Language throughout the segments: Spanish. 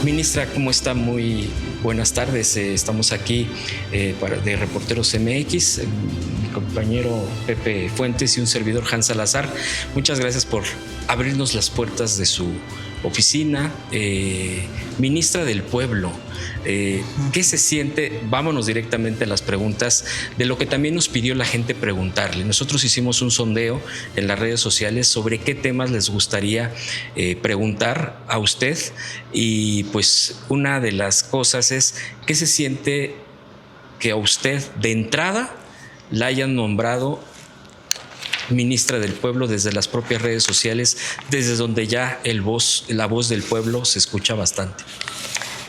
Ministra, ¿cómo está? Muy buenas tardes. Estamos aquí de Reporteros MX, mi compañero Pepe Fuentes y un servidor Hans Salazar. Muchas gracias por abrirnos las puertas de su oficina. Ministra del Pueblo, ¿qué se siente? Vámonos directamente a las preguntas de lo que también nos pidió la gente preguntarle. Nosotros hicimos un sondeo en las redes sociales sobre qué temas les gustaría preguntar a usted, y pues una de las cosas es ¿qué se siente que a usted de entrada la hayan nombrado Ministra del Pueblo desde las propias redes sociales, desde donde ya la voz del pueblo se escucha bastante?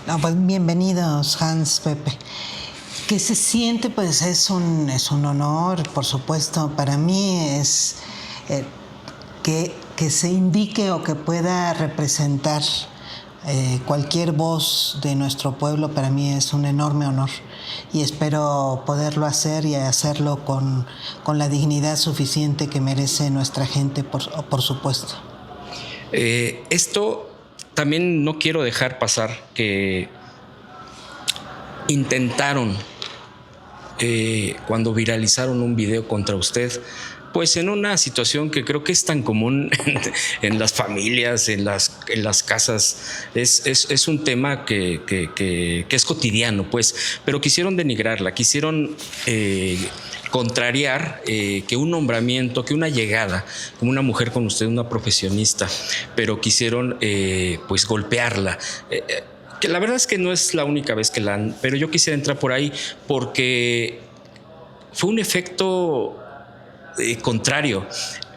No, pues bienvenidos, Hans, Pepe. ¿Qué se siente? Pues es un honor, por supuesto. Para mí es que se indique o que pueda representar cualquier voz de nuestro pueblo. Para mí es un enorme honor y espero poderlo hacer y hacerlo con la dignidad suficiente que merece nuestra gente, por supuesto. Esto también no quiero dejar pasar que intentaron, cuando viralizaron un video contra usted, pues en una situación que creo que es tan común en las familias, en las casas, es un tema que es cotidiano, pues, pero quisieron denigrarla, quisieron contrariar que un nombramiento, que una llegada, como una mujer con usted, una profesionista, pero quisieron pues golpearla. Que la verdad es que no es la única vez que la han, pero yo quisiera entrar por ahí porque fue un efecto contrario.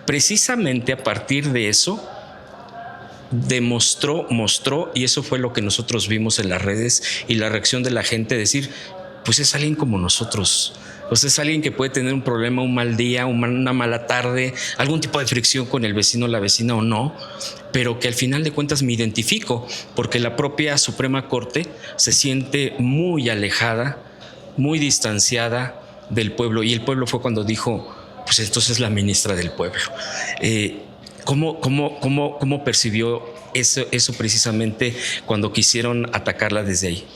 Precisamente a partir de eso mostró, y eso fue lo que nosotros vimos en las redes y la reacción de la gente, decir, pues es alguien como nosotros. O sea, es alguien que puede tener un problema, un mal día, una mala tarde, algún tipo de fricción con el vecino o la vecina o no, pero que al final de cuentas me identifico, porque la propia Suprema Corte se siente muy alejada, muy distanciada del pueblo, y el pueblo fue cuando dijo, pues entonces la ministra del pueblo. ¿Cómo percibió eso precisamente cuando quisieron atacarla desde ahí?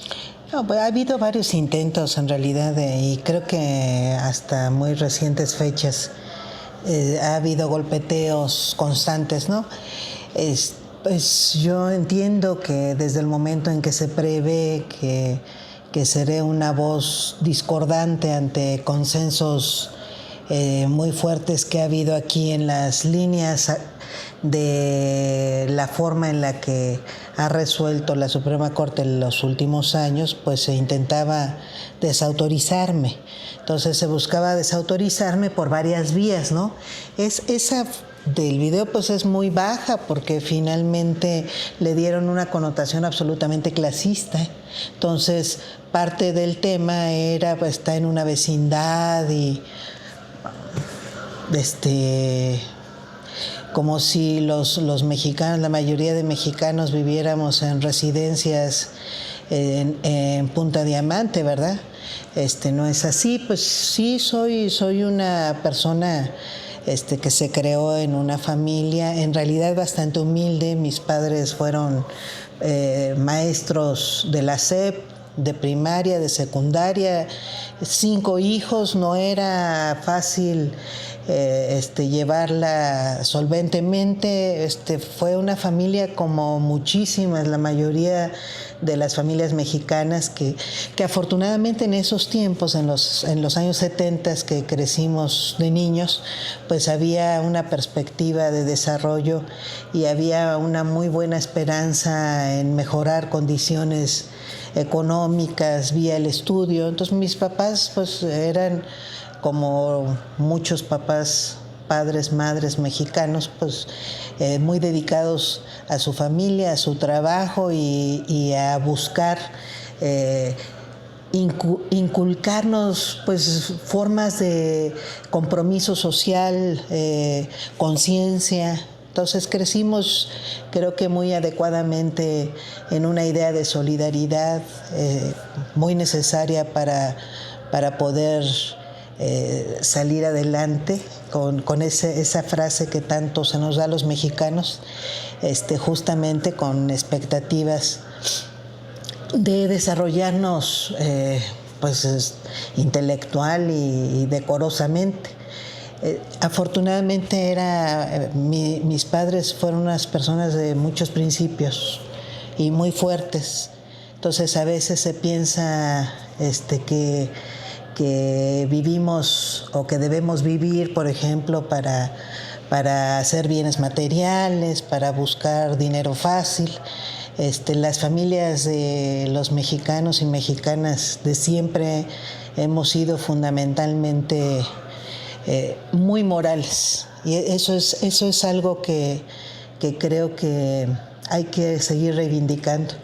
No, pues ha habido varios intentos en realidad y creo que hasta muy recientes fechas ha habido golpeteos constantes, ¿no? Pues yo entiendo que desde el momento en que se prevé que seré una voz discordante ante consensos muy fuertes que ha habido aquí en las líneas de la forma en la que ha resuelto la Suprema Corte en los últimos años, pues se intentaba desautorizarme. Entonces se buscaba desautorizarme por varias vías, ¿no? Esa del video pues es muy baja porque finalmente le dieron una connotación absolutamente clasista. Entonces parte del tema era pues estar en una vecindad y como si los mexicanos, la mayoría de mexicanos viviéramos en residencias en Punta Diamante, ¿verdad? No es así. Pues sí, soy una persona que se creó en una familia en realidad bastante humilde. Mis padres fueron maestros de la SEP, de primaria, de secundaria, 5 hijos, no era fácil llevarla solventemente. Fue una familia como muchísimas, la mayoría de las familias mexicanas que afortunadamente en esos tiempos, en los años 70 que crecimos de niños, pues había una perspectiva de desarrollo y había una muy buena esperanza en mejorar condiciones económicas vía el estudio. Entonces mis papás pues eran como muchos papás, padres, madres mexicanos, pues muy dedicados a su familia, a su trabajo y a buscar inculcarnos pues formas de compromiso social, conciencia. Entonces crecimos, creo que muy adecuadamente, en una idea de solidaridad muy necesaria para poder salir adelante con esa frase que tanto se nos da a los mexicanos, justamente con expectativas de desarrollarnos pues intelectual y decorosamente. Afortunadamente mis padres fueron unas personas de muchos principios y muy fuertes. Entonces a veces se piensa que vivimos o que debemos vivir, por ejemplo, para hacer bienes materiales, para buscar dinero fácil. Las familias de los mexicanos y mexicanas de siempre hemos sido fundamentalmente muy morales, y eso es algo que creo que hay que seguir reivindicando.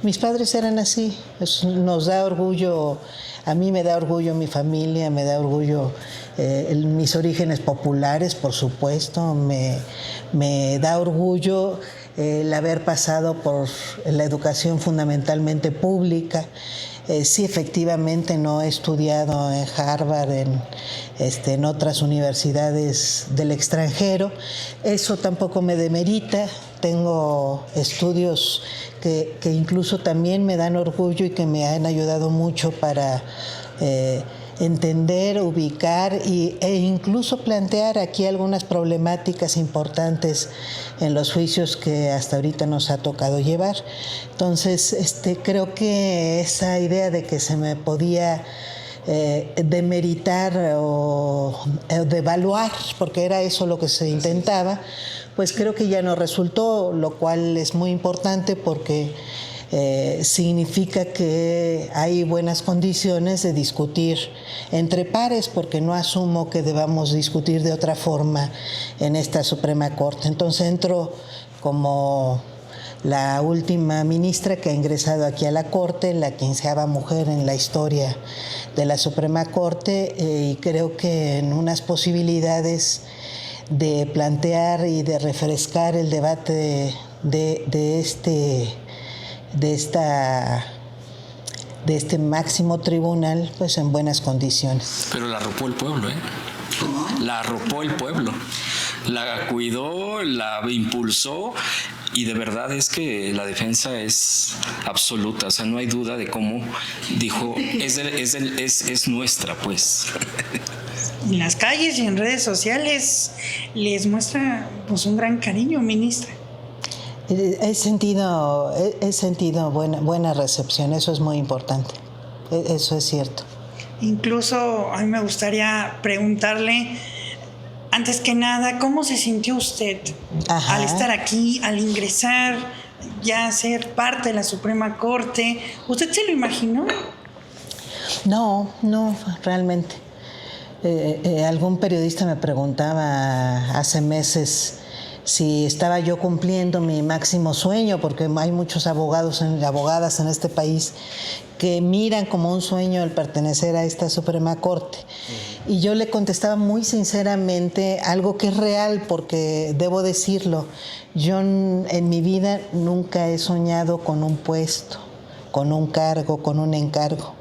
Mis padres eran así, nos da orgullo, a mí me da orgullo mi familia, me da orgullo mis orígenes populares, por supuesto, me da orgullo el haber pasado por la educación fundamentalmente pública. Sí, efectivamente no he estudiado en Harvard, en otras universidades del extranjero. Eso tampoco me demerita. Tengo estudios que incluso también me dan orgullo y que me han ayudado mucho para entender, ubicar e incluso plantear aquí algunas problemáticas importantes en los juicios que hasta ahorita nos ha tocado llevar. Entonces, creo que esa idea de que se me podía demeritar o devaluar, porque era eso lo que se intentaba, pues creo que ya no resultó, lo cual es muy importante porque significa que hay buenas condiciones de discutir entre pares, porque no asumo que debamos discutir de otra forma en esta Suprema Corte. Entonces entro como la última ministra que ha ingresado aquí a la Corte, la 15ª mujer en la historia de la Suprema Corte, y creo que en unas posibilidades de plantear y de refrescar el debate de este máximo tribunal, pues en buenas condiciones. Pero la arropó el pueblo, ¿eh? La arropó el pueblo, la cuidó, la impulsó, y de verdad es que la defensa es absoluta, o sea, no hay duda de cómo dijo, es nuestra, pues. En las calles y en redes sociales les muestra pues un gran cariño, ministra. He sentido buena recepción, eso es muy importante, eso es cierto. Incluso a mí me gustaría preguntarle, antes que nada, ¿cómo se sintió usted al estar aquí, al ingresar, ya ser parte de la Suprema Corte? ¿Usted se lo imaginó? No, realmente. Algún periodista me preguntaba hace meses si estaba yo cumpliendo mi máximo sueño, porque hay muchos abogados y abogadas en este país que miran como un sueño el pertenecer a esta Suprema Corte. Y yo le contestaba muy sinceramente algo que es real, porque debo decirlo, yo en mi vida nunca he soñado con un puesto, con un cargo, con un encargo.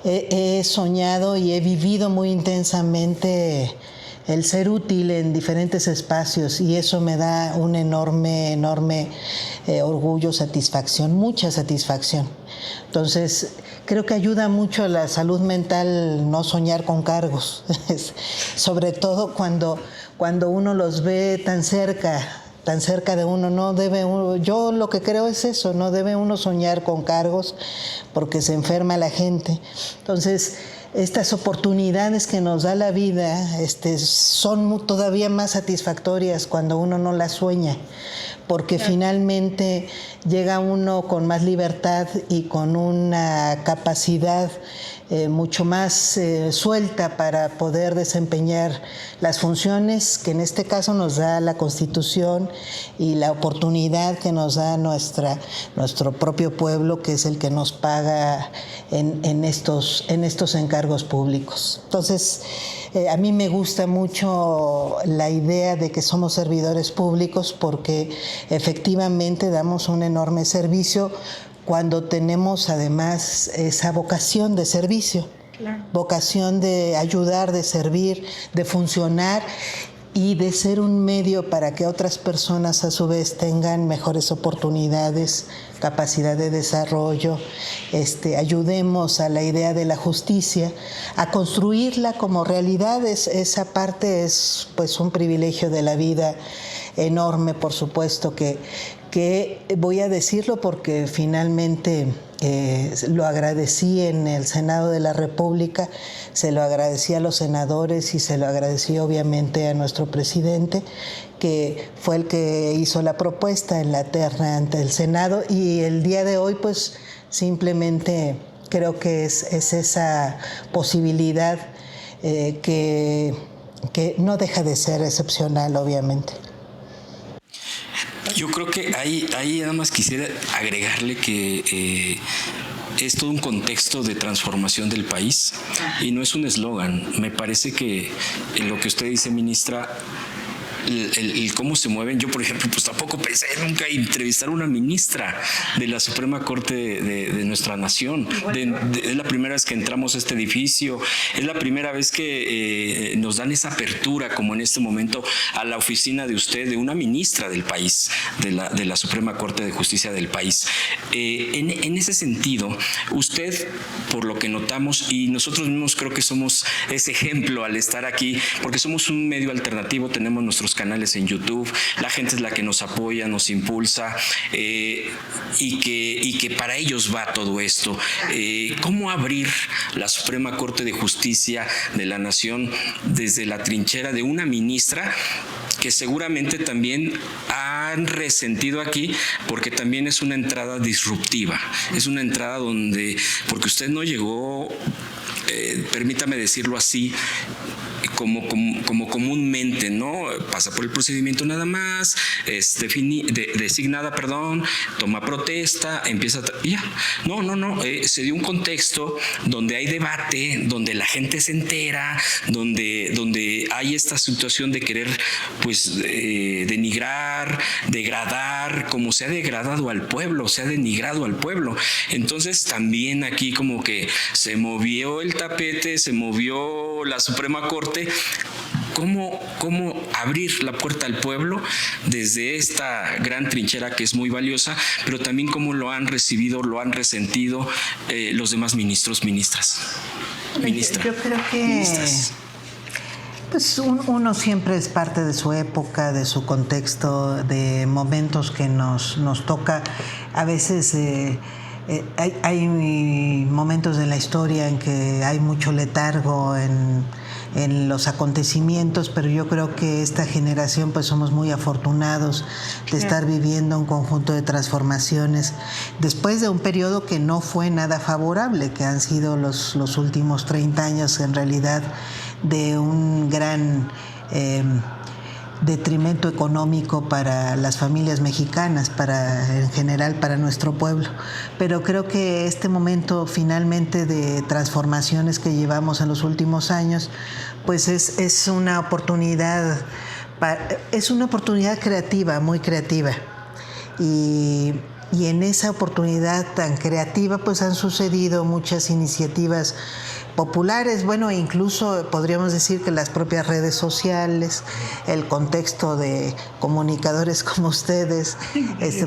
He soñado y he vivido muy intensamente el ser útil en diferentes espacios, y eso me da un enorme orgullo, satisfacción, mucha satisfacción. Entonces, creo que ayuda mucho a la salud mental no soñar con cargos, sobre todo cuando uno los ve tan cerca de uno. Yo lo que creo es eso, no debe uno soñar con cargos porque se enferma la gente. Entonces, estas oportunidades que nos da la vida son todavía más satisfactorias cuando uno no las sueña, porque finalmente llega uno con más libertad y con una capacidad mucho más suelta para poder desempeñar las funciones que en este caso nos da la Constitución y la oportunidad que nos da nuestro propio pueblo, que es el que nos paga en estos encargos públicos. Entonces, a mí me gusta mucho la idea de que somos servidores públicos, porque efectivamente damos un enorme servicio cuando tenemos además esa vocación de servicio, claro, vocación de ayudar, de servir, de funcionar, y de ser un medio para que otras personas a su vez tengan mejores oportunidades, capacidad de desarrollo, ayudemos a la idea de la justicia, a construirla como realidad. Esa parte es pues un privilegio de la vida enorme, por supuesto, que voy a decirlo porque finalmente lo agradecí en el Senado de la República, se lo agradecí a los senadores y se lo agradecí obviamente a nuestro presidente, que fue el que hizo la propuesta en la terna ante el Senado, y el día de hoy pues simplemente creo que es esa posibilidad que no deja de ser excepcional, obviamente. Yo creo que ahí nada más quisiera agregarle que es todo un contexto de transformación del país y no es un eslogan. Me parece que en lo que usted dice, ministra, el cómo se mueven. Yo, por ejemplo, pues tampoco pensé nunca entrevistar a una ministra de la Suprema Corte de nuestra nación. Es la primera vez que entramos a este edificio, es la primera vez que nos dan esa apertura, como en este momento, a la oficina de usted, de una ministra del país, de la Suprema Corte de Justicia del país. En ese sentido, usted, por lo que notamos, y nosotros mismos creo que somos ese ejemplo al estar aquí, porque somos un medio alternativo, tenemos nuestros canales en YouTube, la gente es la que nos apoya, nos impulsa, y que para ellos va todo esto. ¿Cómo abrir la Suprema Corte de Justicia de la Nación desde la trinchera de una ministra que seguramente también han resentido aquí, porque también es una entrada disruptiva, es una entrada porque usted no llegó, permítame decirlo así, como comúnmente, ¿no? Pasa por el procedimiento nada más, es designada, toma protesta, empieza ya. No, se dio un contexto donde hay debate, donde la gente se entera, donde hay esta situación de querer, pues, denigrar, degradar, como se ha degradado al pueblo, se ha denigrado al pueblo. Entonces también aquí como que se movió el tapete, se movió la Suprema Corte. ¿Cómo abrir la puerta al pueblo desde esta gran trinchera que es muy valiosa, pero también cómo lo han recibido, lo han resentido los demás ministros, ministras? Ministra. Yo creo que ministras. Pues uno siempre es parte de su época, de su contexto, de momentos que nos toca. A veces hay momentos de la historia en que hay mucho letargo en los acontecimientos, pero yo creo que esta generación pues somos muy afortunados de estar viviendo un conjunto de transformaciones después de un periodo que no fue nada favorable, que han sido los últimos 30 años en realidad de un gran detrimento económico para las familias mexicanas, en general para nuestro pueblo. Pero creo que este momento finalmente de transformaciones que llevamos en los últimos años, pues es una oportunidad creativa, muy creativa. Y en esa oportunidad tan creativa pues han sucedido muchas iniciativas populares, bueno, incluso podríamos decir que las propias redes sociales, el contexto de comunicadores como ustedes,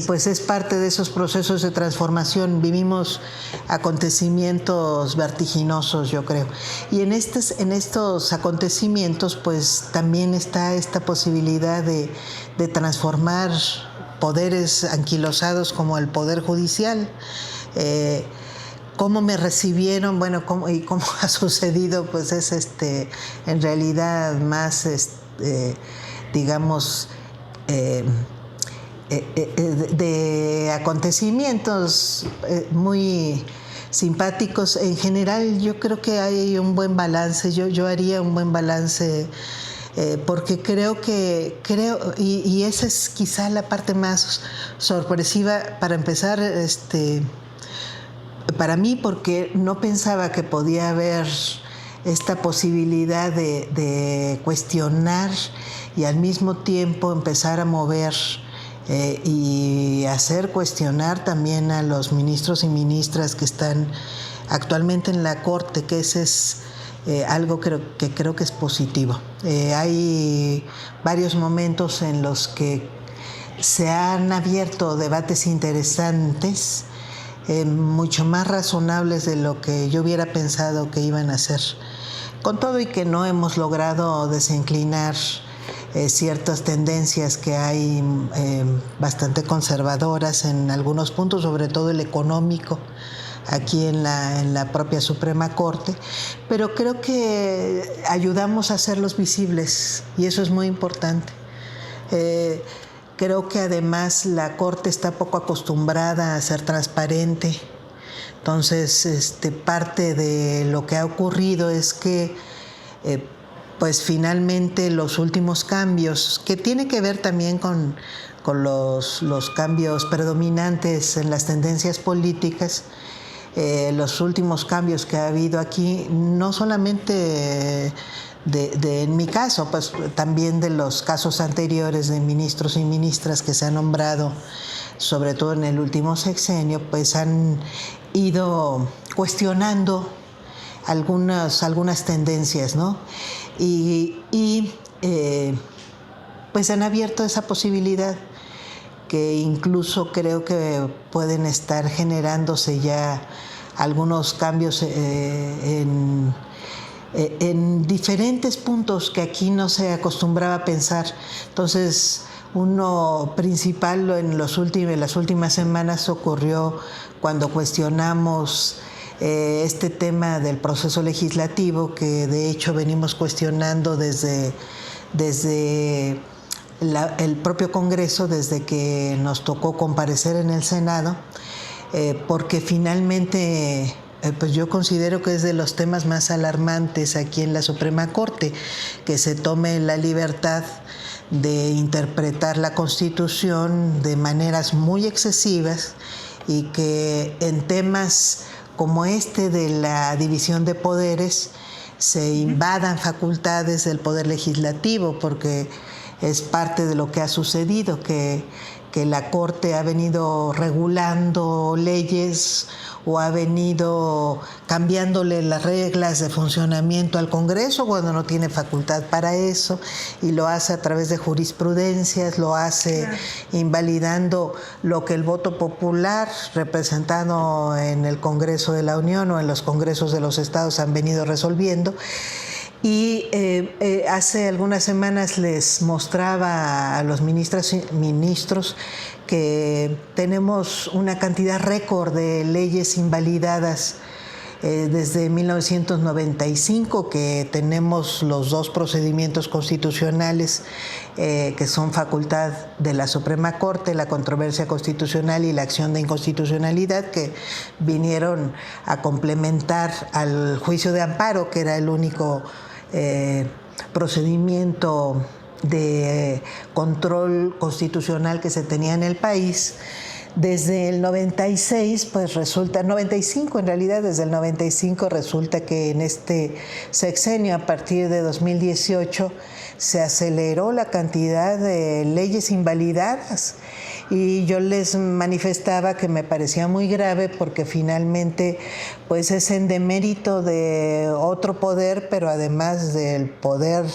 pues es parte de esos procesos de transformación. Vivimos acontecimientos vertiginosos, yo creo. Y en estos acontecimientos, pues también está esta posibilidad de transformar poderes anquilosados como el Poder Judicial. ¿Cómo me recibieron? Bueno, ¿cómo ha sucedido? Pues es en realidad más, digamos, de acontecimientos muy simpáticos. En general, yo creo que hay un buen balance. Yo haría un buen balance. Porque creo, y esa es quizá la parte más sorpresiva para empezar, para mí, porque no pensaba que podía haber esta posibilidad de cuestionar y al mismo tiempo empezar a mover y hacer cuestionar también a los ministros y ministras que están actualmente en la Corte, que ese es algo que creo que es positivo. Hay varios momentos en los que se han abierto debates interesantes, mucho más razonables de lo que yo hubiera pensado que iban a ser. Con todo y que no hemos logrado desinclinar ciertas tendencias que hay bastante conservadoras en algunos puntos, sobre todo el económico, aquí en la propia Suprema Corte, pero creo que ayudamos a hacerlos visibles y eso es muy importante. Creo que además la Corte está poco acostumbrada a ser transparente. Entonces, parte de lo que ha ocurrido es que pues finalmente los últimos cambios, que tiene que ver también con los cambios predominantes en las tendencias políticas, los últimos cambios que ha habido aquí, no solamente en mi caso, pues también de los casos anteriores de ministros y ministras que se han nombrado, sobre todo en el último sexenio, pues han ido cuestionando algunas tendencias, ¿no? Pues han abierto esa posibilidad que incluso creo que pueden estar generándose ya algunos cambios en diferentes puntos que aquí no se acostumbraba a pensar. Entonces, uno principal en las últimas semanas ocurrió cuando cuestionamos este tema del proceso legislativo, que de hecho venimos cuestionando desde el propio Congreso, desde que nos tocó comparecer en el Senado, porque finalmente pues yo considero que es de los temas más alarmantes aquí en la Suprema Corte, que se tome la libertad de interpretar la Constitución de maneras muy excesivas y que en temas como este de la división de poderes se invadan facultades del Poder Legislativo, porque es parte de lo que ha sucedido, que la Corte ha venido regulando leyes o ha venido cambiándole las reglas de funcionamiento al Congreso cuando no tiene facultad para eso, y lo hace a través de jurisprudencias, lo hace invalidando lo que el voto popular representado en el Congreso de la Unión o en los congresos de los estados han venido resolviendo. Y hace algunas semanas les mostraba a los ministros que tenemos una cantidad récord de leyes invalidadas desde 1995, que tenemos los 2 procedimientos constitucionales que son facultad de la Suprema Corte, la controversia constitucional y la acción de inconstitucionalidad, que vinieron a complementar al juicio de amparo, que era el único procedimiento de control constitucional que se tenía en el país. Desde el 96, pues resulta, 95 en realidad, desde el 95 resulta que en este sexenio, a partir de 2018, se aceleró la cantidad de leyes invalidadas. Y yo les manifestaba que me parecía muy grave porque finalmente pues es en demérito de otro poder, pero además del poder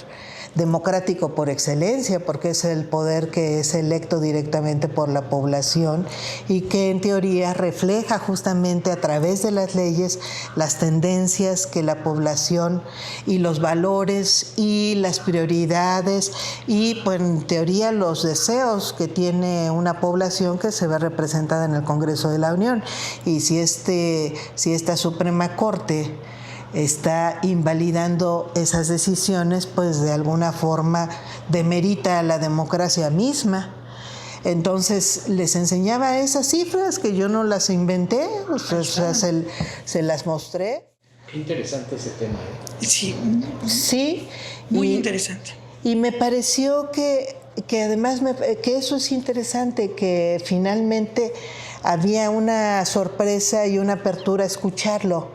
democrático por excelencia, porque es el poder que es electo directamente por la población y que en teoría refleja justamente a través de las leyes las tendencias que la población y los valores y las prioridades y pues en teoría los deseos que tiene una población que se ve representada en el Congreso de la Unión. Y si esta Suprema Corte está invalidando esas decisiones, pues de alguna forma demerita a la democracia misma. Entonces les enseñaba esas cifras que yo no las inventé, o sea, se las mostré. Qué interesante ese tema, ¿eh? Sí. Muy interesante. Y me pareció que además que eso es interesante, que finalmente había una sorpresa y una apertura a escucharlo,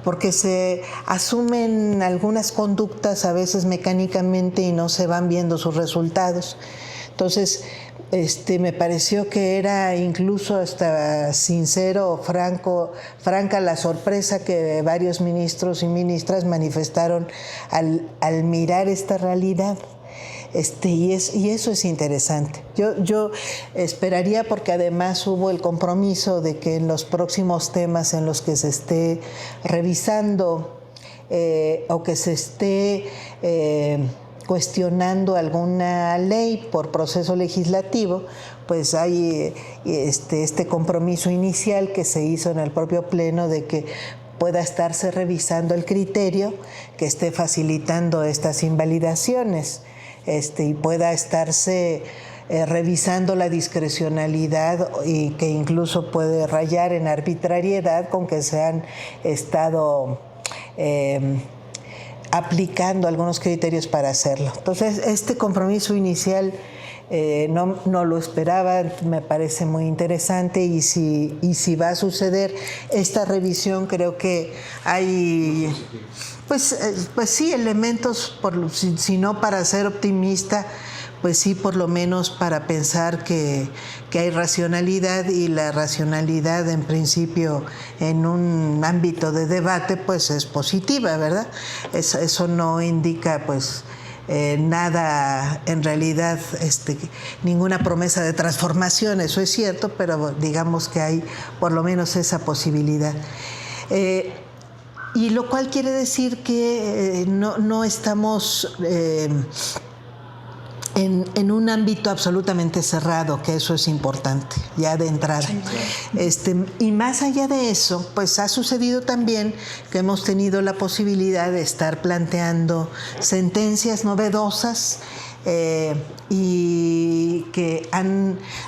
porque se asumen algunas conductas a veces mecánicamente y no se van viendo sus resultados. Entonces, Me pareció que era incluso hasta sincero, franca la sorpresa que varios ministros y ministras manifestaron al mirar esta realidad. Y eso es interesante. Yo esperaría, porque además hubo el compromiso de que en los próximos temas en los que se esté revisando o que se esté cuestionando alguna ley por proceso legislativo, pues hay este compromiso inicial que se hizo en el propio Pleno de que pueda estarse revisando el criterio que esté facilitando estas invalidaciones, y pueda estarse revisando la discrecionalidad, y que incluso puede rayar en arbitrariedad con que se han estado aplicando algunos criterios para hacerlo. Entonces, este compromiso inicial no lo esperaba, me parece muy interesante, y si va a suceder esta revisión, creo que hay pues sí elementos, si no para ser optimista, pues sí por lo menos para pensar que hay racionalidad, y la racionalidad en principio en un ámbito de debate pues es positiva, ¿verdad? Eso no indica pues nada, en realidad ninguna promesa de transformación, eso es cierto, pero digamos que hay por lo menos esa posibilidad. Y lo cual quiere decir que no estamos en un ámbito absolutamente cerrado, que eso es importante, ya de entrada. Y más allá de eso, pues ha sucedido también que hemos tenido la posibilidad de estar planteando sentencias novedosas y que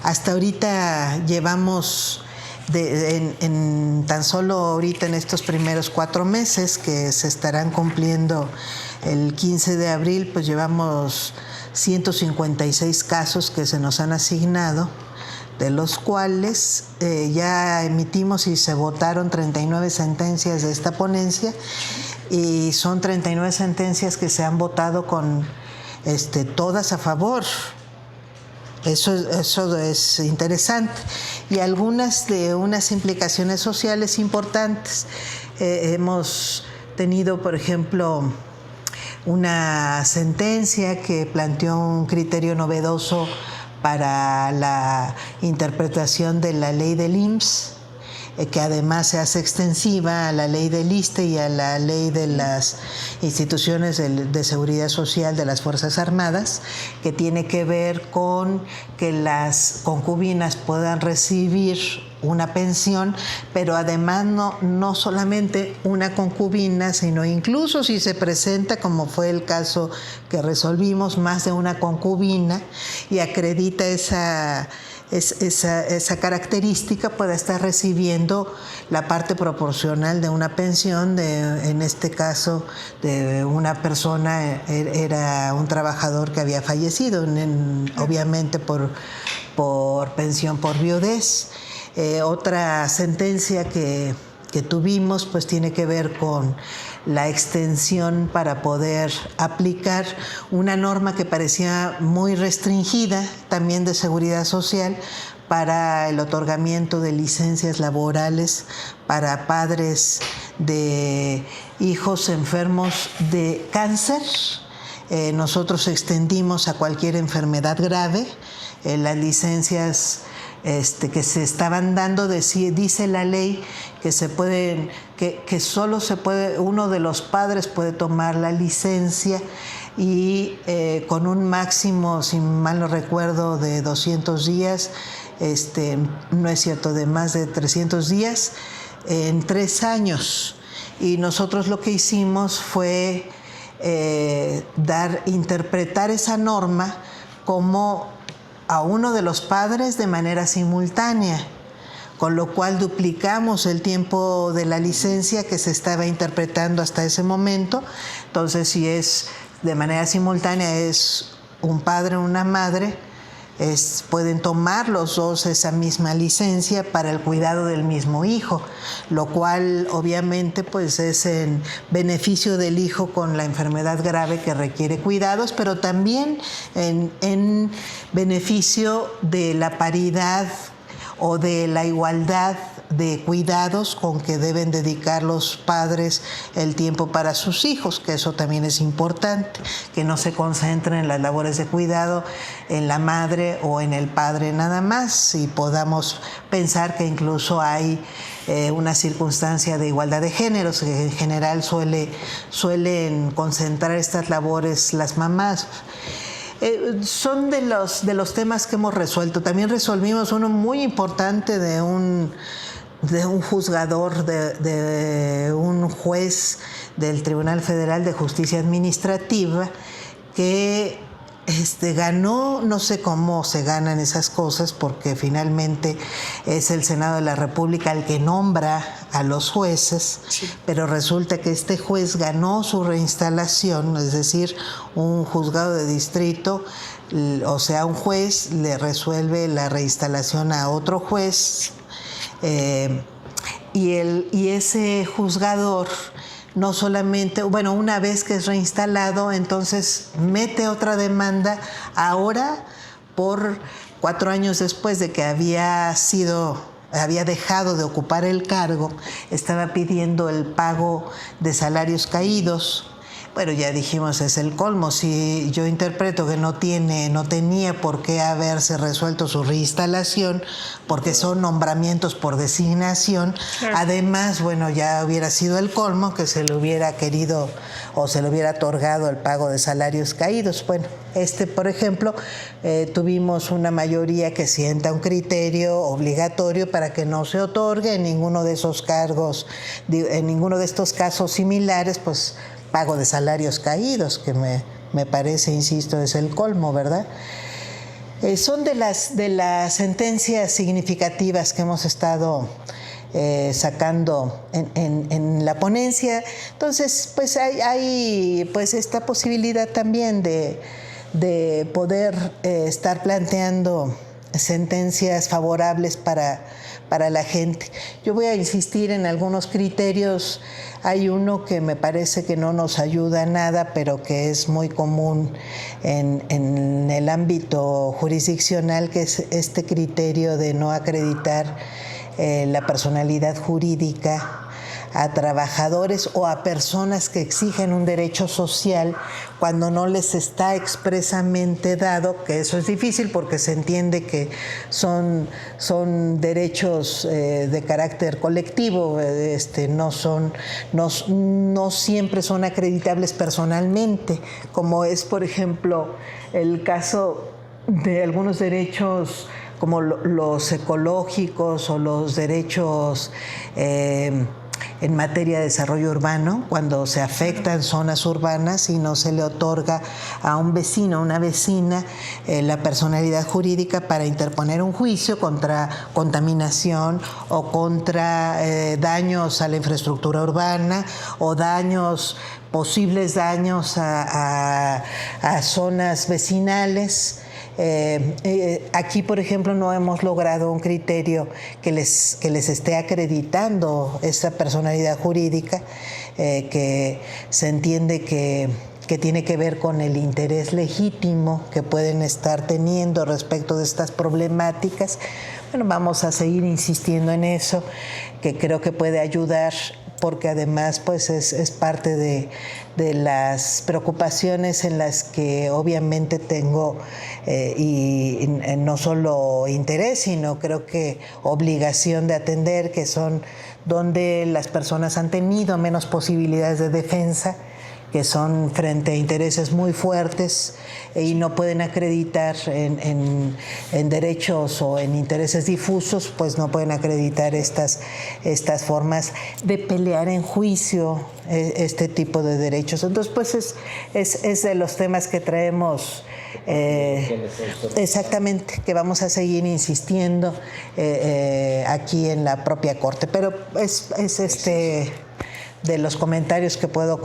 hasta ahorita llevamos tan solo ahorita en estos primeros 4 meses que se estarán cumpliendo el 15 de abril, pues llevamos 156 casos que se nos han asignado, de los cuales ya emitimos y se votaron 39 sentencias de esta ponencia, y son 39 sentencias que se han votado con todas a favor. Eso es interesante, y algunas de unas implicaciones sociales importantes. Hemos tenido, por ejemplo, una sentencia que planteó un criterio novedoso para la interpretación de la ley del IMSS, que además se hace extensiva a la ley del ISSSTE y a la ley de las instituciones de seguridad social de las Fuerzas Armadas, que tiene que ver con que las concubinas puedan recibir una pensión, pero además no solamente una concubina, sino incluso si se presenta, como fue el caso que resolvimos, más de una concubina, y acredita esa característica, pueda estar recibiendo la parte proporcional de una pensión, en este caso de una persona, era un trabajador que había fallecido, obviamente por pensión por viudez. Otra sentencia que tuvimos pues tiene que ver con la extensión para poder aplicar una norma que parecía muy restringida, también de seguridad social, para el otorgamiento de licencias laborales para padres de hijos enfermos de cáncer. Nosotros extendimos a cualquier enfermedad grave las licencias que se estaban dando. Dice la ley que que solo uno de los padres puede tomar la licencia, y con un máximo, si mal no recuerdo, de 200 días, no es cierto, de más de 300 días, en 3 años. Y nosotros lo que hicimos fue interpretar esa norma como a uno de los padres de manera simultánea, con lo cual duplicamos el tiempo de la licencia que se estaba interpretando hasta ese momento. Entonces, si es de manera simultánea, es un padre o una madre, pueden tomar los dos esa misma licencia para el cuidado del mismo hijo, lo cual obviamente pues es en beneficio del hijo con la enfermedad grave que requiere cuidados, pero también en beneficio de la paridad o de la igualdad de cuidados con que deben dedicar los padres el tiempo para sus hijos, que eso también es importante, que no se concentren las labores de cuidado en la madre o en el padre nada más, y podamos pensar que incluso hay una circunstancia de igualdad de géneros, que en general suelen concentrar estas labores las mamás. Son de los temas que hemos resuelto. También resolvimos uno muy importante de un juzgador, de un juez del Tribunal Federal de Justicia Administrativa que ganó. No sé cómo se ganan esas cosas, porque finalmente es el Senado de la República el que nombra a los jueces, sí. Pero resulta que este juez ganó su reinstalación, es decir, un juzgado de distrito, o sea, un juez le resuelve la reinstalación a otro juez, y ese juzgador no solamente, bueno, una vez que es reinstalado, entonces mete otra demanda ahora por 4 años después de que había dejado de ocupar el cargo, estaba pidiendo el pago de salarios caídos. Bueno, ya dijimos, es el colmo. Si yo interpreto que no tenía por qué haberse resuelto su reinstalación, porque son nombramientos por designación. Claro. Además, bueno, ya hubiera sido el colmo que se le hubiera querido o se le hubiera otorgado el pago de salarios caídos. Bueno, por ejemplo, tuvimos una mayoría que sienta un criterio obligatorio para que no se otorgue en ninguno de esos cargos, en ninguno de estos casos similares, pues pago de salarios caídos, que me parece, insisto, es el colmo, ¿verdad? Son de las sentencias significativas que hemos estado sacando en la ponencia. Entonces, pues hay pues esta posibilidad también de poder estar planteando sentencias favorables para la gente. Yo voy a insistir en algunos criterios. Hay uno que me parece que no nos ayuda a nada, pero que es muy común en el ámbito jurisdiccional, que es este criterio de no acreditar la personalidad jurídica a trabajadores o a personas que exigen un derecho social cuando no les está expresamente dado, que eso es difícil porque se entiende que son derechos de carácter colectivo, no siempre son acreditables personalmente, como es, por ejemplo, el caso de algunos derechos como los ecológicos o los derechos en materia de desarrollo urbano, cuando se afectan zonas urbanas y no se le otorga a un vecino o una vecina la personalidad jurídica para interponer un juicio contra contaminación o contra daños a la infraestructura urbana o posibles daños a zonas vecinales. Aquí, por ejemplo, no hemos logrado un criterio que les esté acreditando esa personalidad jurídica, que se entiende que tiene que ver con el interés legítimo que pueden estar teniendo respecto de estas problemáticas. Bueno, vamos a seguir insistiendo en eso, que creo que puede ayudar, porque además pues es parte de las preocupaciones en las que obviamente tengo y no solo interés, sino creo que obligación de atender, que son donde las personas han tenido menos posibilidades de defensa, que son frente a intereses muy fuertes y no pueden acreditar en derechos o en intereses difusos, pues no pueden acreditar estas formas de pelear en juicio este tipo de derechos. Entonces, pues es de los temas que traemos exactamente, que vamos a seguir insistiendo aquí en la propia Corte. Pero es de los comentarios que puedo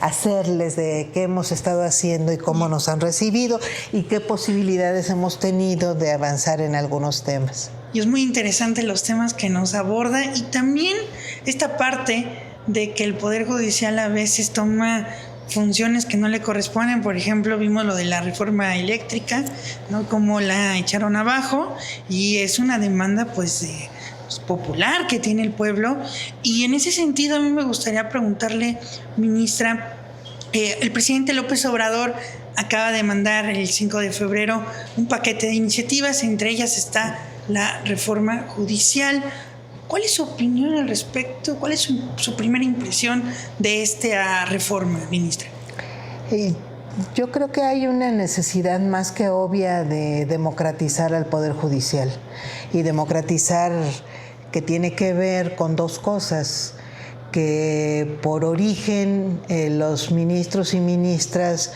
hacerles de qué hemos estado haciendo y cómo nos han recibido y qué posibilidades hemos tenido de avanzar en algunos temas. Y es muy interesante los temas que nos aborda y también esta parte de que el Poder Judicial a veces toma funciones que no le corresponden. Por ejemplo, vimos lo de la reforma eléctrica, ¿no? Cómo la echaron abajo, y es una demanda pues popular que tiene el pueblo. Y en ese sentido a mí me gustaría preguntarle, ministra, el presidente López Obrador acaba de mandar el 5 de febrero un paquete de iniciativas, entre ellas está la reforma judicial. ¿Cuál es su opinión al respecto? ¿Cuál es su primera impresión de esta reforma, ministra? Yo creo que hay una necesidad más que obvia de democratizar al Poder Judicial. Y democratizar que tiene que ver con dos cosas. Que por origen los ministros y ministras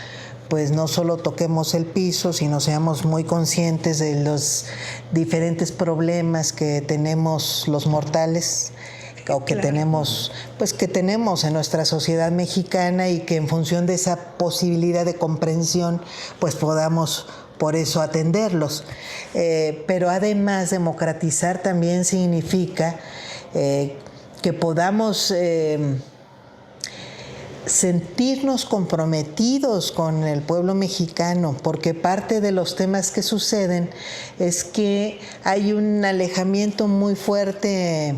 pues no solo toquemos el piso, sino seamos muy conscientes de los diferentes problemas que tenemos los mortales o que tenemos en nuestra sociedad mexicana, y que en función de esa posibilidad de comprensión pues podamos por eso atenderlos. Pero además democratizar también significa que podamos sentirnos comprometidos con el pueblo mexicano, porque parte de los temas que suceden es que hay un alejamiento muy fuerte,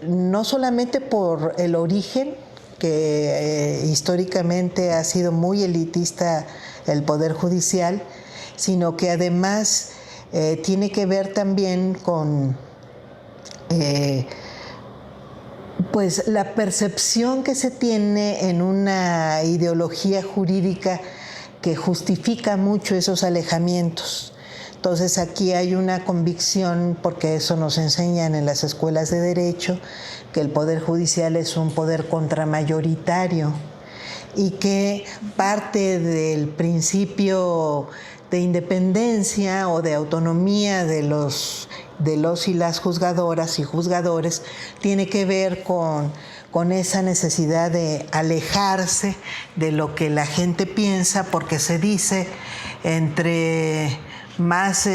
no solamente por el origen, que históricamente ha sido muy elitista el Poder Judicial, sino que además tiene que ver también con pues la percepción que se tiene en una ideología jurídica que justifica mucho esos alejamientos. Entonces aquí hay una convicción, porque eso nos enseñan en las escuelas de derecho, que el Poder Judicial es un poder contramayoritario y que parte del principio de independencia o de autonomía de los y las juzgadoras y juzgadores tiene que ver con esa necesidad de alejarse de lo que la gente piensa, porque se dice entre más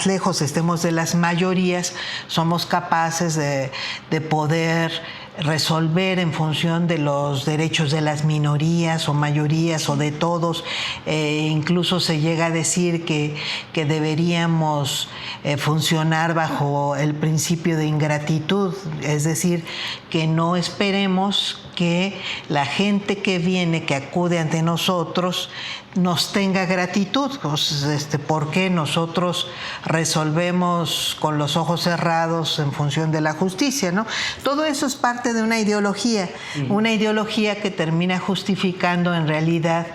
lejos estemos de las mayorías, somos capaces de poder resolver en función de los derechos de las minorías o mayorías o de todos. Incluso se llega a decir que deberíamos funcionar bajo el principio de ingratitud, es decir, que no esperemos que la gente que viene, que acude ante nosotros, nos tenga gratitud, porque nosotros resolvemos con los ojos cerrados en función de la justicia, ¿no? Todo eso es parte de una ideología que termina justificando en realidad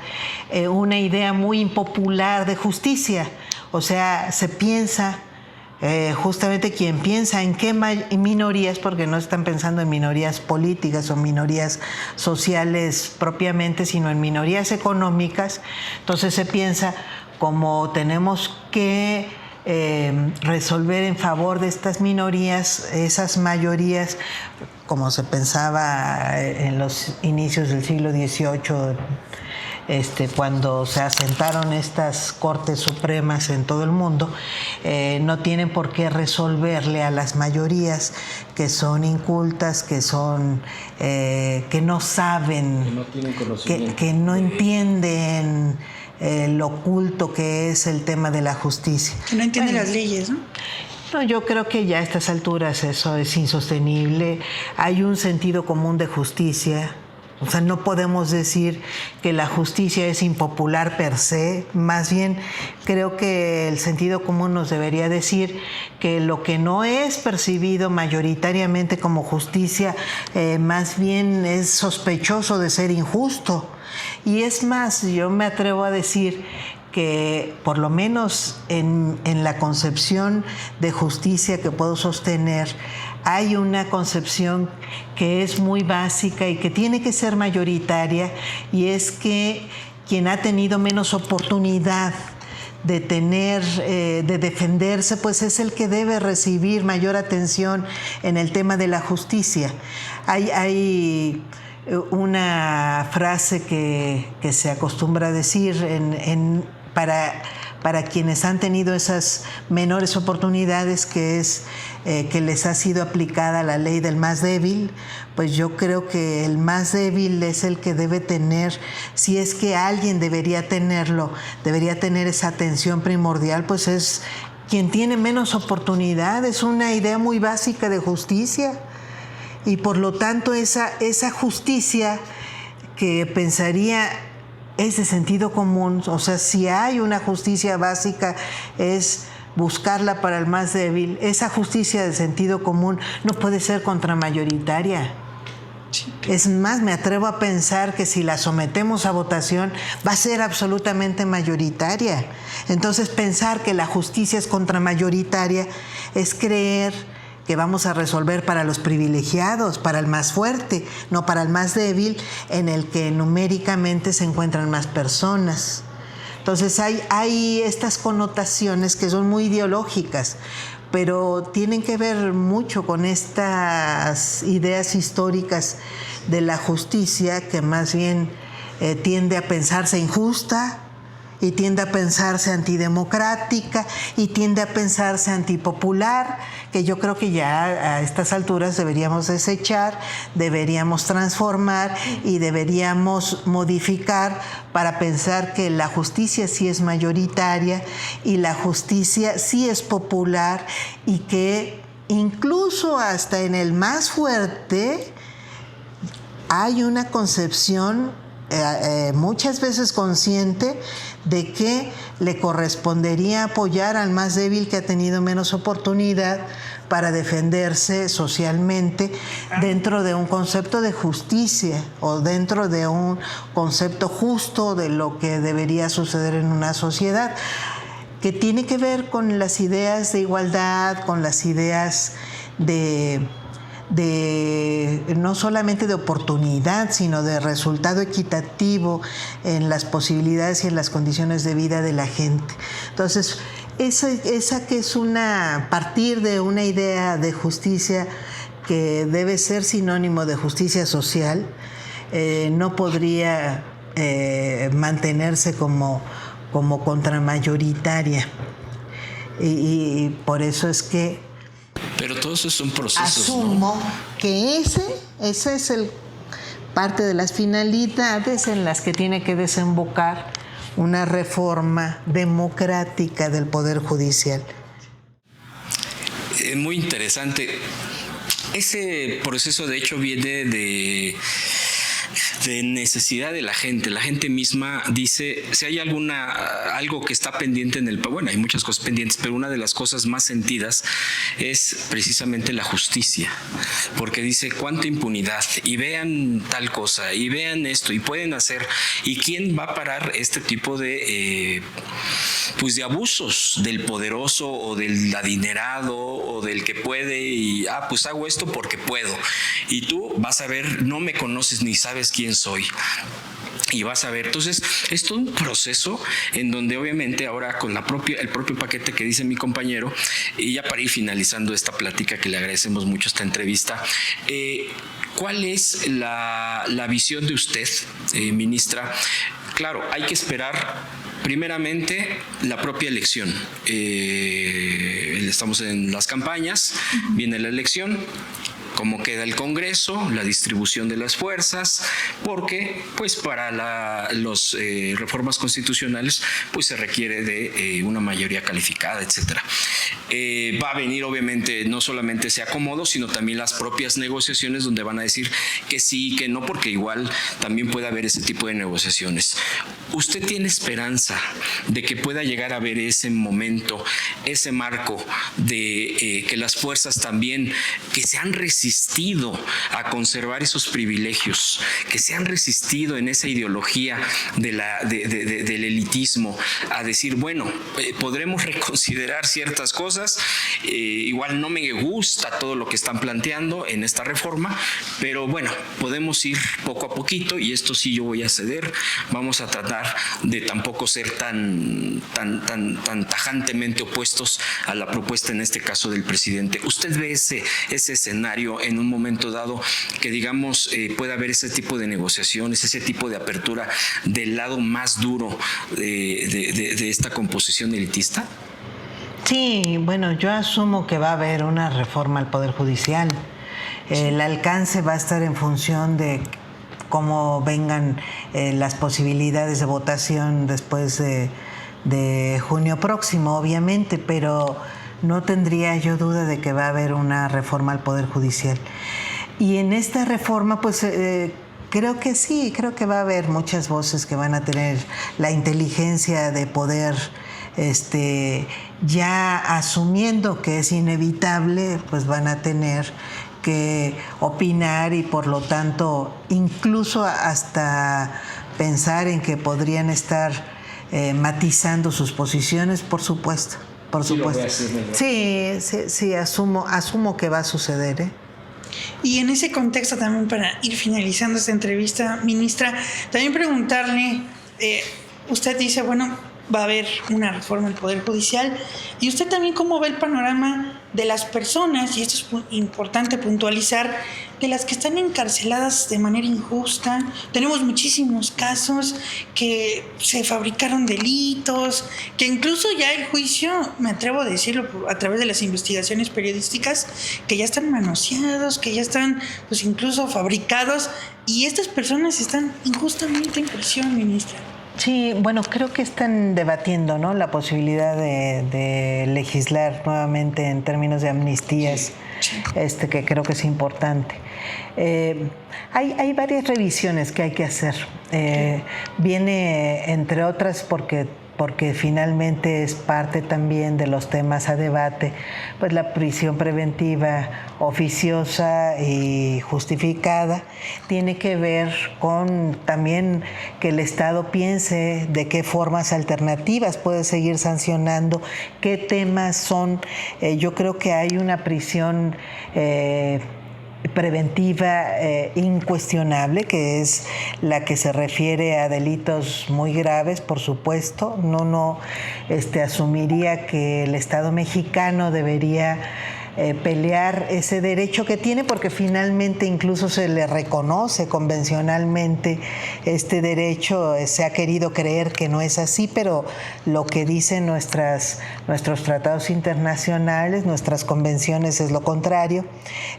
una idea muy impopular de justicia. O sea, se piensa, justamente quien piensa en qué minorías, porque no están pensando en minorías políticas o minorías sociales propiamente, sino en minorías económicas. Entonces se piensa como tenemos que resolver en favor de estas minorías, esas mayorías, como se pensaba en los inicios del siglo XVIII, cuando se asentaron estas cortes supremas en todo el mundo, no tienen por qué resolverle a las mayorías que son incultas, que son que no saben, que no tienen conocimiento, que no entienden lo oculto que es el tema de la justicia. Que no entienden las leyes, ¿no? No, yo creo que ya a estas alturas eso es insostenible. Hay un sentido común de justicia. O sea, no podemos decir que la justicia es impopular per se. Más bien, creo que el sentido común nos debería decir que lo que no es percibido mayoritariamente como justicia, más bien es sospechoso de ser injusto. Y es más, yo me atrevo a decir que por lo menos en la concepción de justicia que puedo sostener, hay una concepción que es muy básica y que tiene que ser mayoritaria, y es que quien ha tenido menos oportunidad de tener, de defenderse, pues es el que debe recibir mayor atención en el tema de la justicia. Hay una frase que se acostumbra a decir para quienes han tenido esas menores oportunidades, que es que les ha sido aplicada la ley del más débil. Pues yo creo que el más débil es el que debe tener, si es que alguien debería tenerlo, debería tener esa atención primordial, pues es quien tiene menos oportunidad. Es una idea muy básica de justicia. Y por lo tanto esa justicia que pensaría es de sentido común, o sea, si hay una justicia básica es buscarla para el más débil. Esa justicia de sentido común no puede ser contramayoritaria. Sí. Es más, me atrevo a pensar que si la sometemos a votación va a ser absolutamente mayoritaria. Entonces, pensar que la justicia es contramayoritaria es creer que vamos a resolver para los privilegiados, para el más fuerte, no para el más débil, en el que numéricamente se encuentran más personas. Entonces hay estas connotaciones que son muy ideológicas, pero tienen que ver mucho con estas ideas históricas de la justicia, que más bien tiende a pensarse injusta, y tiende a pensarse antidemocrática, y tiende a pensarse antipopular, que yo creo que ya a estas alturas deberíamos desechar, deberíamos transformar y deberíamos modificar para pensar que la justicia sí es mayoritaria y la justicia sí es popular, y que incluso hasta en el más fuerte hay una concepción muchas veces consciente de que le correspondería apoyar al más débil, que ha tenido menos oportunidad para defenderse socialmente, dentro de un concepto de justicia o dentro de un concepto justo de lo que debería suceder en una sociedad, que tiene que ver con las ideas de igualdad, con las ideas de no solamente de oportunidad, sino de resultado equitativo en las posibilidades y en las condiciones de vida de la gente. Entonces, esa que es partir de una idea de justicia que debe ser sinónimo de justicia social, no podría mantenerse como contramayoritaria. Y por eso es que pero todos esos son procesos, asumo, ¿no?, que ese es parte de las finalidades en las que tiene que desembocar una reforma democrática del Poder Judicial. Muy interesante. Ese proceso, de hecho, viene de necesidad de la gente. La gente misma dice, si hay algo que está pendiente en el... Bueno, hay muchas cosas pendientes, pero una de las cosas más sentidas es precisamente la justicia, porque dice, cuánta impunidad, y vean tal cosa, y vean esto, y pueden hacer, y quién va a parar este tipo de de abusos del poderoso o del adinerado o del que puede, y pues hago esto porque puedo, y tú vas a ver, no me conoces ni sabes quién soy. Y vas a ver, entonces es todo un proceso en donde obviamente ahora con el propio paquete que dice mi compañero, y ya para ir finalizando esta plática, que le agradecemos mucho esta entrevista, ¿cuál es la visión de usted, ministra? Claro, hay que esperar primeramente la propia elección. Estamos en las campañas, viene la elección, cómo queda el Congreso, la distribución de las fuerzas, porque pues para las reformas constitucionales pues se requiere de una mayoría calificada, etcétera. Va a venir obviamente no solamente ese acomodo, sino también las propias negociaciones, donde van a decir que sí, que no, porque igual también puede haber ese tipo de negociaciones. ¿Usted tiene esperanza de que pueda llegar a haber ese momento, ese marco de que las fuerzas también que se han resistido resistido a conservar esos privilegios, que se han resistido en esa ideología del elitismo, a decir, bueno, podremos reconsiderar ciertas cosas, igual no me gusta todo lo que están planteando en esta reforma, pero bueno, podemos ir poco a poquito, y esto sí yo voy a ceder, vamos a tratar de tampoco ser tan tajantemente opuestos a la propuesta, en este caso del presidente. ¿Usted ve ese escenario en un momento dado que, digamos, pueda haber ese tipo de negociaciones, ese tipo de apertura del lado más duro de esta composición elitista? Sí, bueno, yo asumo que va a haber una reforma al Poder Judicial. El alcance va a estar en función de cómo vengan las posibilidades de votación después de junio próximo, obviamente, pero no tendría yo duda de que va a haber una reforma al Poder Judicial. Y en esta reforma, pues creo que sí, creo que va a haber muchas voces que van a tener la inteligencia de poder, ya asumiendo que es inevitable, pues van a tener que opinar y por lo tanto incluso hasta pensar en que podrían estar matizando sus posiciones, por supuesto. Por supuesto. Sí, asumo que va a suceder, ¿eh? Y en ese contexto también, para ir finalizando esta entrevista, ministra, también preguntarle, usted dice, bueno, va a haber una reforma del Poder Judicial, y usted también cómo ve el panorama de las personas, y esto es importante puntualizar, de las que están encarceladas de manera injusta. Tenemos muchísimos casos que se fabricaron delitos, que incluso ya el juicio, me atrevo a decirlo a través de las investigaciones periodísticas, que ya están manoseados, que ya están pues incluso fabricados, y estas personas están injustamente en prisión, ministra. Sí, bueno, creo que están debatiendo, ¿no?, la posibilidad de legislar nuevamente en términos de amnistías, que creo que es importante. Hay varias revisiones que hay que hacer. Viene, entre otras, porque finalmente es parte también de los temas a debate, pues la prisión preventiva oficiosa y justificada tiene que ver con también que el Estado piense de qué formas alternativas puede seguir sancionando, qué temas son. Yo creo que hay una prisión preventiva incuestionable, que es la que se refiere a delitos muy graves, por supuesto. No asumiría que el Estado mexicano debería pelear ese derecho que tiene, porque finalmente incluso se le reconoce convencionalmente este derecho. Se ha querido creer que no es así, pero lo que dicen nuestros tratados internacionales, nuestras convenciones, es lo contrario.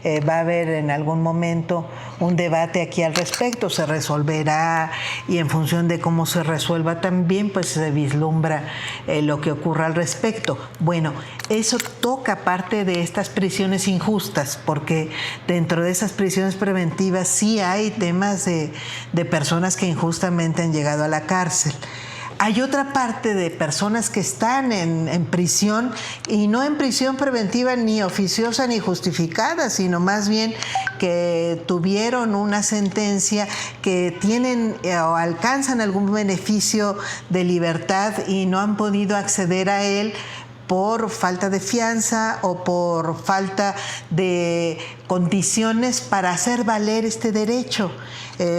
Va a haber en algún momento un debate aquí al respecto, se resolverá, y en función de cómo se resuelva también, pues se vislumbra lo que ocurra al respecto. Bueno, eso toca parte de estas prisiones injustas, porque dentro de esas prisiones preventivas sí hay temas de personas que injustamente han llegado a la cárcel. Hay otra parte de personas que están en prisión, y no en prisión preventiva ni oficiosa ni justificada, sino más bien que tuvieron una sentencia, que tienen o alcanzan algún beneficio de libertad y no han podido acceder a él por falta de fianza o por falta de condiciones para hacer valer este derecho.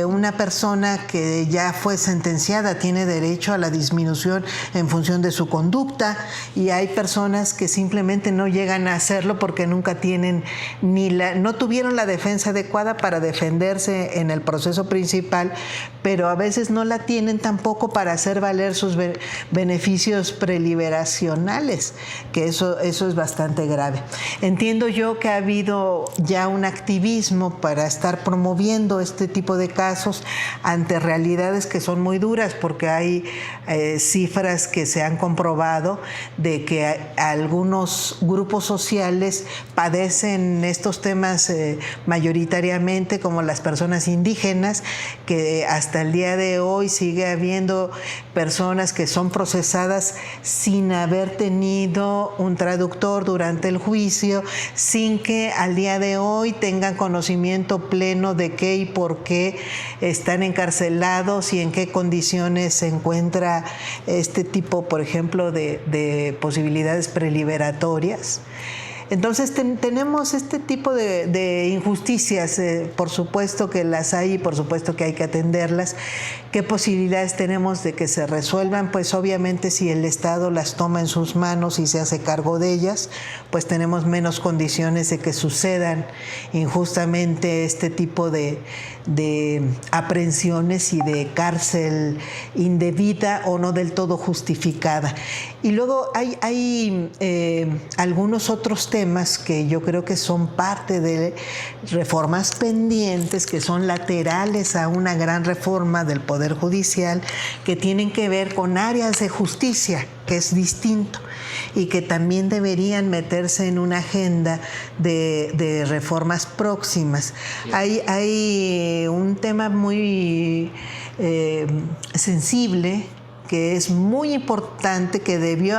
Una persona que ya fue sentenciada tiene derecho a la disminución en función de su conducta, y hay personas que simplemente no llegan a hacerlo porque nunca tienen no tuvieron la defensa adecuada para defenderse en el proceso principal, pero a veces no la tienen tampoco para hacer valer sus beneficios preliberacionales, que eso es bastante grave. Entiendo yo que ha habido ya un activismo para estar promoviendo este tipo de casos ante realidades que son muy duras, porque hay cifras que se han comprobado de que algunos grupos sociales padecen estos temas mayoritariamente, como las personas indígenas, que hasta el día de hoy sigue habiendo personas que son procesadas sin haber tenido un traductor durante el juicio, sin que al día de hoy tengan conocimiento pleno de qué y por qué están encarcelados y en qué condiciones se encuentra este tipo, por ejemplo, de posibilidades preliberatorias. Entonces tenemos este tipo de injusticias, por supuesto que las hay y por supuesto que hay que atenderlas. ¿Qué posibilidades tenemos de que se resuelvan? Pues obviamente si el Estado las toma en sus manos y se hace cargo de ellas, pues tenemos menos condiciones de que sucedan injustamente este tipo de aprehensiones y de cárcel indebida o no del todo justificada. Y luego hay algunos otros temas que yo creo que son parte de reformas pendientes, que son laterales a una gran reforma del Poder Judicial, que tienen que ver con áreas de justicia, que es distinto, y que también deberían meterse en una agenda de reformas próximas. Hay un tema muy sensible, que es muy importante, que debió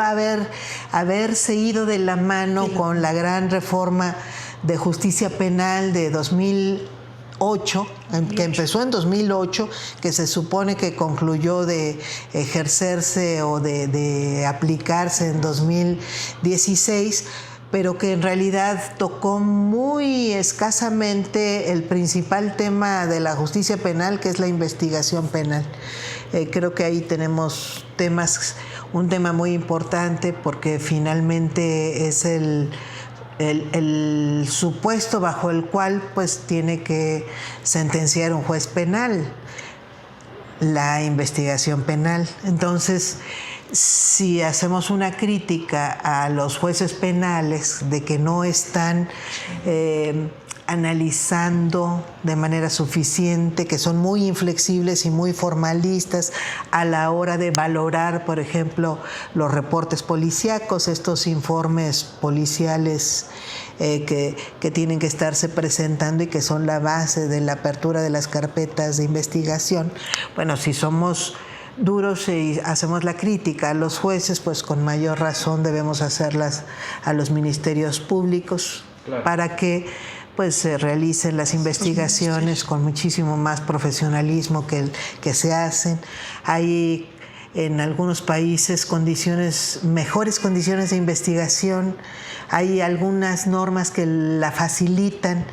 haberse ido de la mano con la gran reforma de justicia penal de 2008, que empezó en 2008, que se supone que concluyó de ejercerse o de aplicarse en 2016, pero que en realidad tocó muy escasamente el principal tema de la justicia penal, que es la investigación penal. Creo que ahí tenemos un tema muy importante, porque finalmente es el supuesto bajo el cual pues tiene que sentenciar un juez penal la investigación penal. Entonces, si hacemos una crítica a los jueces penales de que no están analizando de manera suficiente, que son muy inflexibles y muy formalistas a la hora de valorar, por ejemplo, los reportes policíacos, estos informes policiales que tienen que estarse presentando y que son la base de la apertura de las carpetas de investigación. Bueno, si somos duros y hacemos la crítica a los jueces, pues con mayor razón debemos hacerlas a los ministerios públicos, claro, para que pues se realicen las investigaciones con muchísimo más profesionalismo que se hacen. Hay en algunos países mejores condiciones de investigación, hay algunas normas que la facilitan.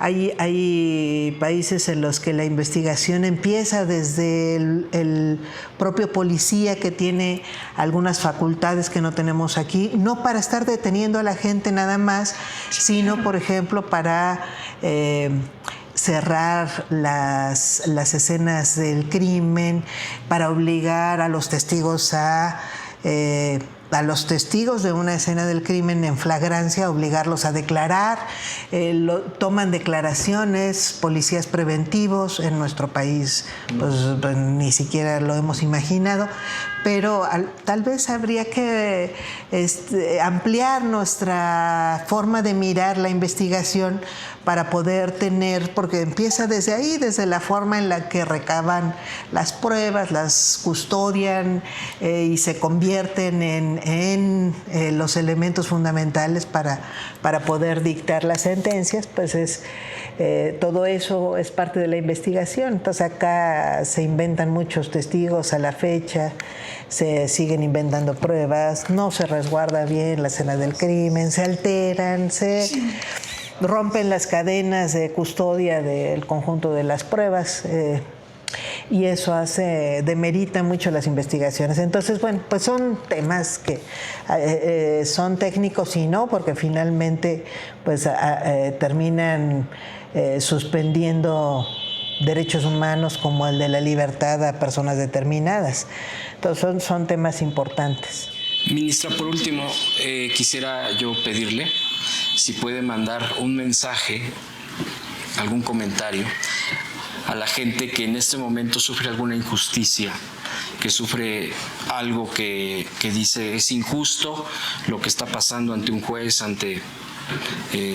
Hay países en los que la investigación empieza desde el propio policía, que tiene algunas facultades que no tenemos aquí, no para estar deteniendo a la gente nada más, sino, por ejemplo, para cerrar las escenas del crimen, para obligar a los testigos de una escena del crimen en flagrancia, obligarlos a declarar. Toman declaraciones policías preventivos. En nuestro país pues ni siquiera lo hemos imaginado, pero tal vez habría que ampliar nuestra forma de mirar la investigación para poder tener, porque empieza desde ahí, desde la forma en la que recaban las pruebas, las custodian y se convierten en los elementos fundamentales para poder dictar las sentencias. Pues todo eso es parte de la investigación. Entonces acá se inventan muchos testigos a la fecha, se siguen inventando pruebas, no se resguarda bien la escena del crimen, se alteran, rompen las cadenas de custodia del conjunto de las pruebas, y eso demerita mucho las investigaciones. Entonces, bueno, pues son temas que son técnicos y no, porque finalmente pues terminan suspendiendo derechos humanos como el de la libertad a personas determinadas. Entonces son temas importantes. Ministra, por último, quisiera yo pedirle si puede mandar un mensaje, algún comentario a la gente que en este momento sufre alguna injusticia, que sufre algo que dice es injusto lo que está pasando ante un juez, ante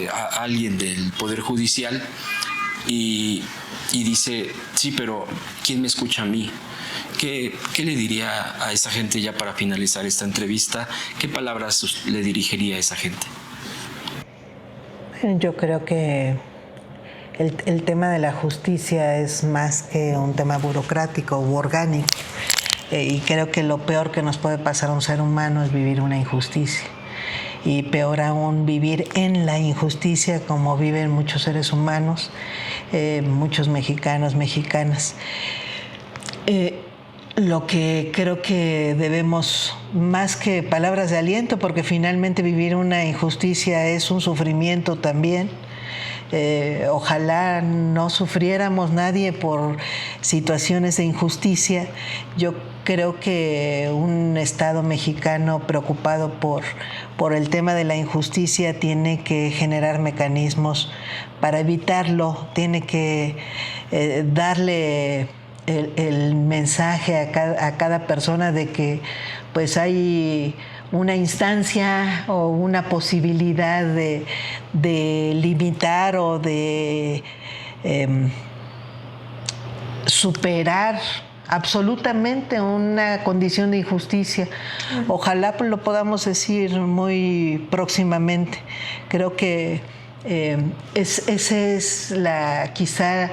a alguien del Poder Judicial, y dice, sí, pero ¿quién me escucha a mí? ¿Qué le diría a esa gente ya para finalizar esta entrevista? ¿Qué palabras le dirigiría a esa gente? Yo creo que el tema de la justicia es más que un tema burocrático u orgánico. Y creo que lo peor que nos puede pasar a un ser humano es vivir una injusticia. Y peor aún, vivir en la injusticia como viven muchos seres humanos, muchos mexicanos, mexicanas. Lo que creo que debemos, más que palabras de aliento, porque finalmente vivir una injusticia es un sufrimiento también. Ojalá no sufriéramos nadie por situaciones de injusticia. Yo creo que un Estado mexicano preocupado por el tema de la injusticia tiene que generar mecanismos para evitarlo, tiene que darle el mensaje a cada persona de que pues hay una instancia o una posibilidad de limitar o de superar absolutamente una condición de injusticia. Ojalá lo podamos decir muy próximamente. Creo que esa es quizá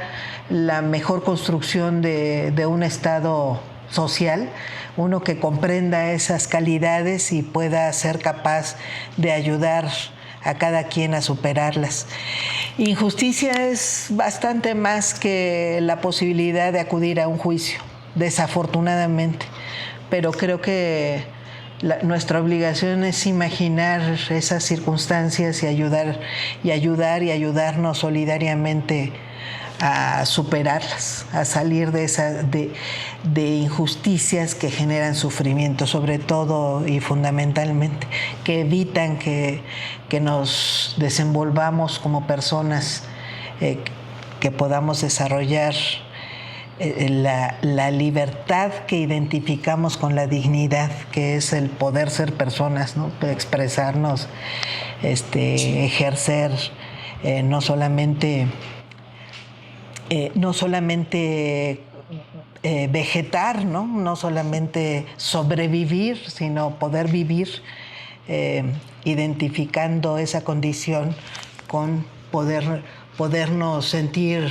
la mejor construcción de un Estado social, uno que comprenda esas calidades y pueda ser capaz de ayudar a cada quien a superarlas. Injusticia es bastante más que la posibilidad de acudir a un juicio, desafortunadamente, pero creo que nuestra obligación es imaginar esas circunstancias y ayudarnos solidariamente a superarlas, a salir de injusticias que generan sufrimiento, sobre todo y fundamentalmente, que evitan que nos desenvolvamos como personas, que podamos desarrollar la libertad que identificamos con la dignidad, que es el poder ser personas, ¿no? Expresarnos, ejercer, no solamente vegetar, ¿no? No solamente sobrevivir, sino poder vivir, identificando esa condición con podernos sentir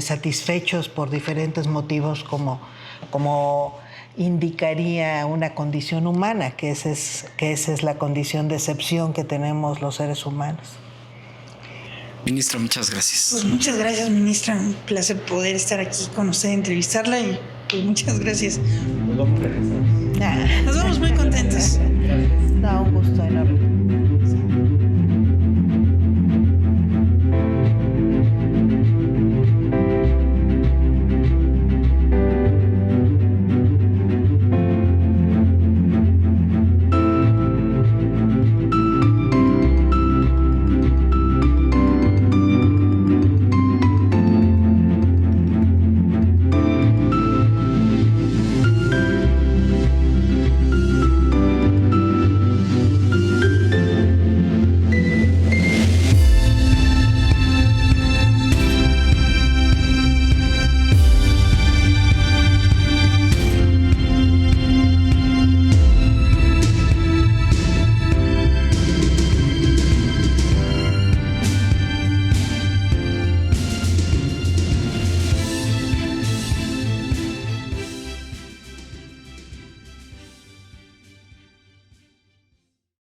satisfechos por diferentes motivos como indicaría una condición humana, que esa es la condición de excepción que tenemos los seres humanos. Ministra, muchas gracias. Pues muchas gracias, ministra. Un placer poder estar aquí con usted, entrevistarla, y pues muchas gracias. Nos vamos a regresar. Nos vamos muy contentos. No, un gusto enorme.